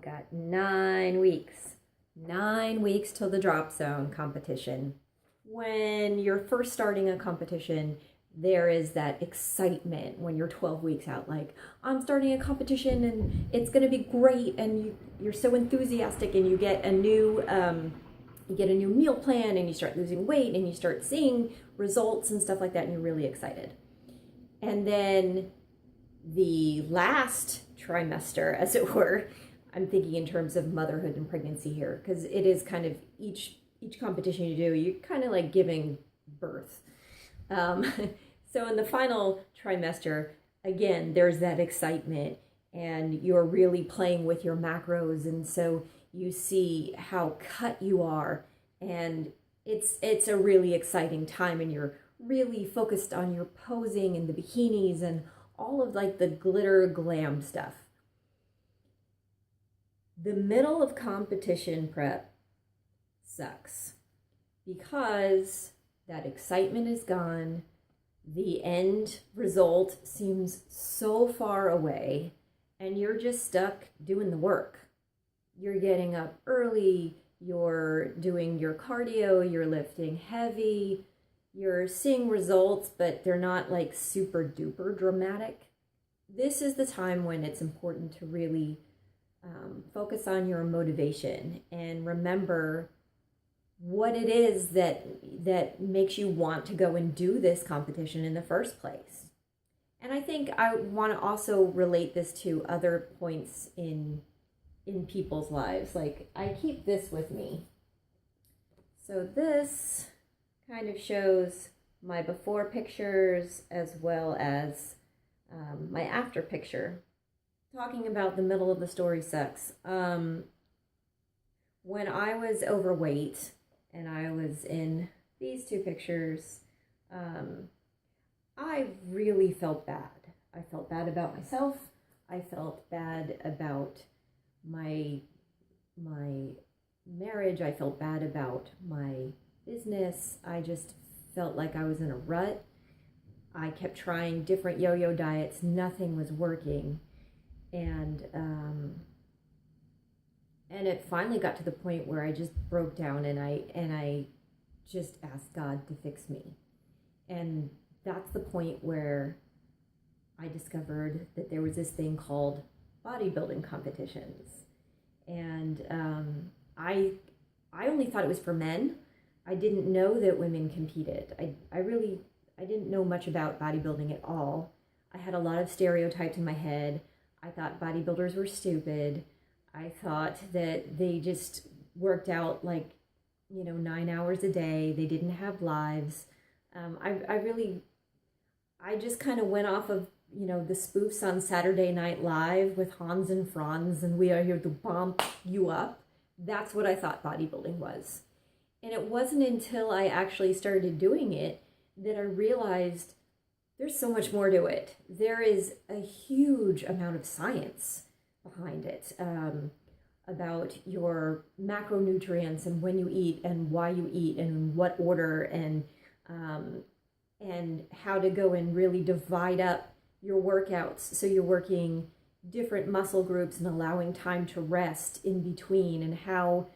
got 9 weeks. 9 weeks till the drop zone competition. When you're first starting a competition, there is that excitement when you're 12 weeks out, like, I'm starting a competition and it's going to be great, and you're so enthusiastic, and you get a new meal plan, and you start losing weight, and you start seeing results and stuff like that, and you're really excited. And then the last trimester, as it were, I'm thinking in terms of motherhood and pregnancy here, because it is kind of each competition you do, you're kind of like giving birth. So in the final trimester, again, there's that excitement, and you're really playing with your macros, and so you see how cut you are, and it's a really exciting time, and you're really focused on your posing and the bikinis and all of like the glitter glam stuff. The middle of competition prep sucks because that excitement is gone. The end result seems so far away, and you're just stuck doing the work. You're getting up early, you're doing your cardio, you're lifting heavy, you're seeing results, but they're not like super duper dramatic. This is the time when it's important to really focus on your motivation and remember what it is that makes you want to go and do this competition in the first place. And I think I want to also relate this to other points in people's lives. Like, I keep this with me. So this kind of shows my before pictures as well as my after picture. Talking about the middle of the story sucks. When I was overweight and I was in these two pictures, I really felt bad. I felt bad about myself. I felt bad about my marriage. I felt bad about my business. I just felt like I was in a rut. I kept trying different yo-yo diets. Nothing was working. And it finally got to the point where I just broke down, and I just asked God to fix me. And that's the point where I discovered that there was this thing called bodybuilding competitions. And I only thought it was for men. I didn't know that women competed. I didn't know much about bodybuilding at all. I had a lot of stereotypes in my head. I thought bodybuilders were stupid. I thought that they just worked out 9 hours a day. They didn't have lives. I just kind of went off of, the spoofs on Saturday Night Live with Hans and Franz, and we are here to bump you up. That's what I thought bodybuilding was. And it wasn't until I actually started doing it that I realized there's so much more to it. There is a huge amount of science behind it, about your macronutrients and when you eat and why you eat and in what order, and how to go and really divide up your workouts so you're working different muscle groups and allowing time to rest in between, and how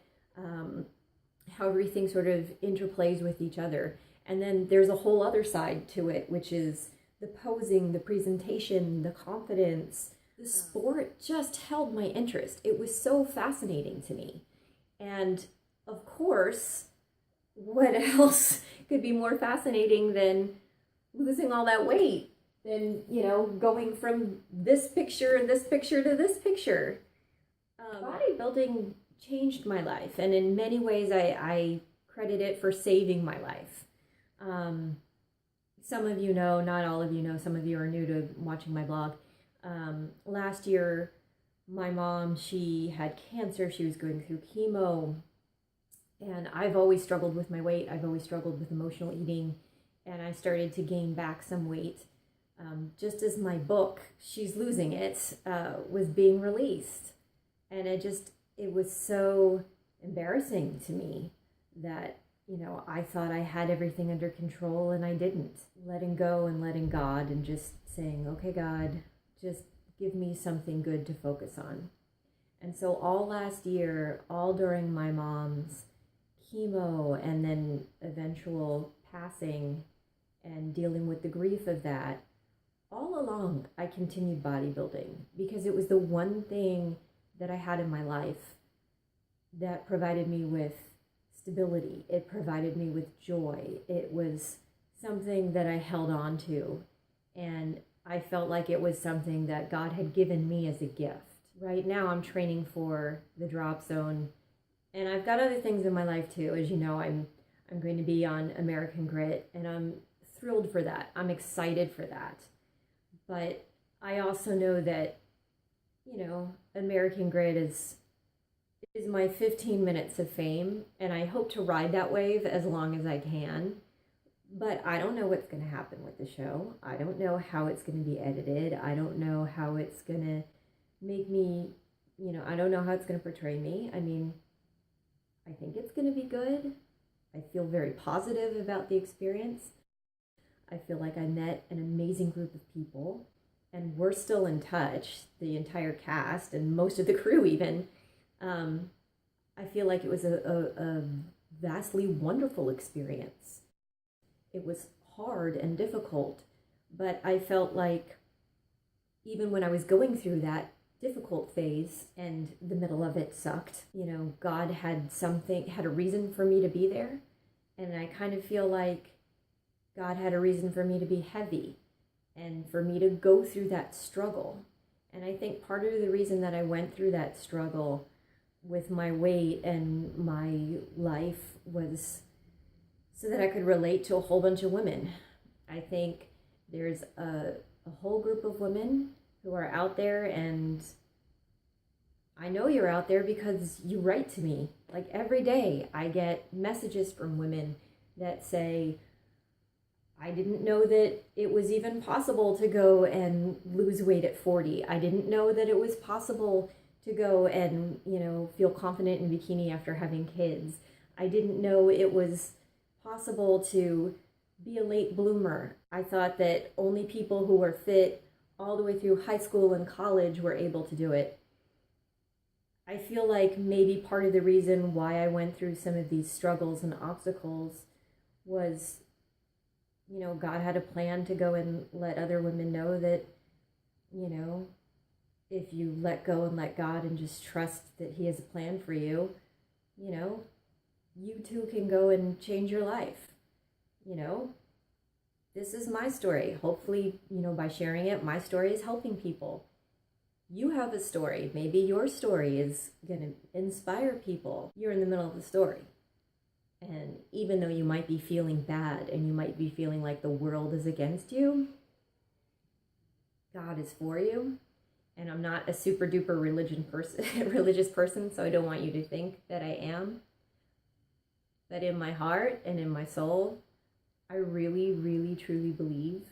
everything sort of interplays with each other. And then there's a whole other side to it, which is the posing, the presentation, the confidence. The sport just held my interest. It was so fascinating to me. And of course, what else could be more fascinating than losing all that weight? Than, going from this picture and this picture to this picture. Bodybuilding changed my life. And in many ways, I credit it for saving my life. Some of you know, not all of you know, some of you are new to watching my blog. Last year, my mom, she had cancer. She was going through chemo. And I've always struggled with my weight. I've always struggled with emotional eating. And I started to gain back some weight. Just as my book, She's Losing It, was being released. And it was so embarrassing to me that, I thought I had everything under control, and I didn't. Letting go and letting God, and just saying, okay, God, just give me something good to focus on. And so all last year, all during my mom's chemo and then eventual passing and dealing with the grief of that, all along I continued bodybuilding because it was the one thing that I had in my life that provided me with stability. It provided me with joy. It was something that I held on to, and I felt like it was something that God had given me as a gift. Right now I'm training for the drop zone, and I've got other things in my life too. As you know, I'm going to be on American Grit, and I'm thrilled for that. I'm excited for that. But I also know that, American Grit is my 15 minutes of fame, and I hope to ride that wave as long as I can. But I don't know what's going to happen with the show. I don't know how it's going to be edited. I don't know how it's going to make me, I don't know how it's going to portray me. I mean, I think it's going to be good. I feel very positive about the experience. I feel like I met an amazing group of people, and we're still in touch, the entire cast and most of the crew even. I feel like it was a vastly wonderful experience. It was hard and difficult, but I felt like even when I was going through that difficult phase and the middle of it sucked, God had a reason for me to be there. And I kind of feel like God had a reason for me to be heavy and for me to go through that struggle. And I think part of the reason that I went through that struggle with my weight and my life was so that I could relate to a whole bunch of women. I think there's a whole group of women who are out there, and I know you're out there because you write to me. Like every day I get messages from women that say, I didn't know that it was even possible to go and lose weight at 40. I didn't know that it was possible to go and, feel confident in bikini after having kids. I didn't know it was possible to be a late bloomer. I thought that only people who were fit all the way through high school and college were able to do it. I feel like maybe part of the reason why I went through some of these struggles and obstacles was, God had a plan to go and let other women know that, if you let go and let God and just trust that He has a plan for you, you too can go and change your life. This is my story. Hopefully, by sharing it, my story is helping people. You have a story. Maybe your story is going to inspire people. You're in the middle of the story. And even though you might be feeling bad and you might be feeling like the world is against you, God is for you. And I'm not a super duper religious person, so I don't want you to think that I am. But in my heart and in my soul, I really, really, truly believe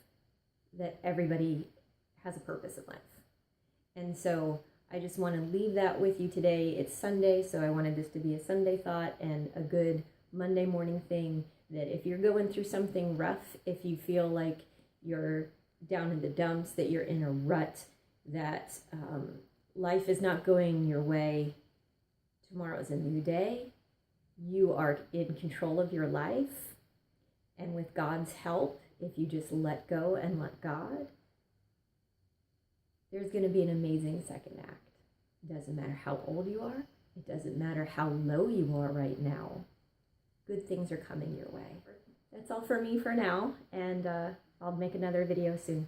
that everybody has a purpose in life. And so I just want to leave that with you today. It's Sunday, so I wanted this to be a Sunday thought and a good Monday morning thing, that if you're going through something rough, if you feel like you're down in the dumps, that you're in a rut, that life is not going your way, tomorrow's a new day. You are in control of your life. And with God's help, if you just let go and let God, there's going to be an amazing second act. It doesn't matter how old you are. It doesn't matter how low you are right now. Good things are coming your way. That's all for me for now, and I'll make another video soon.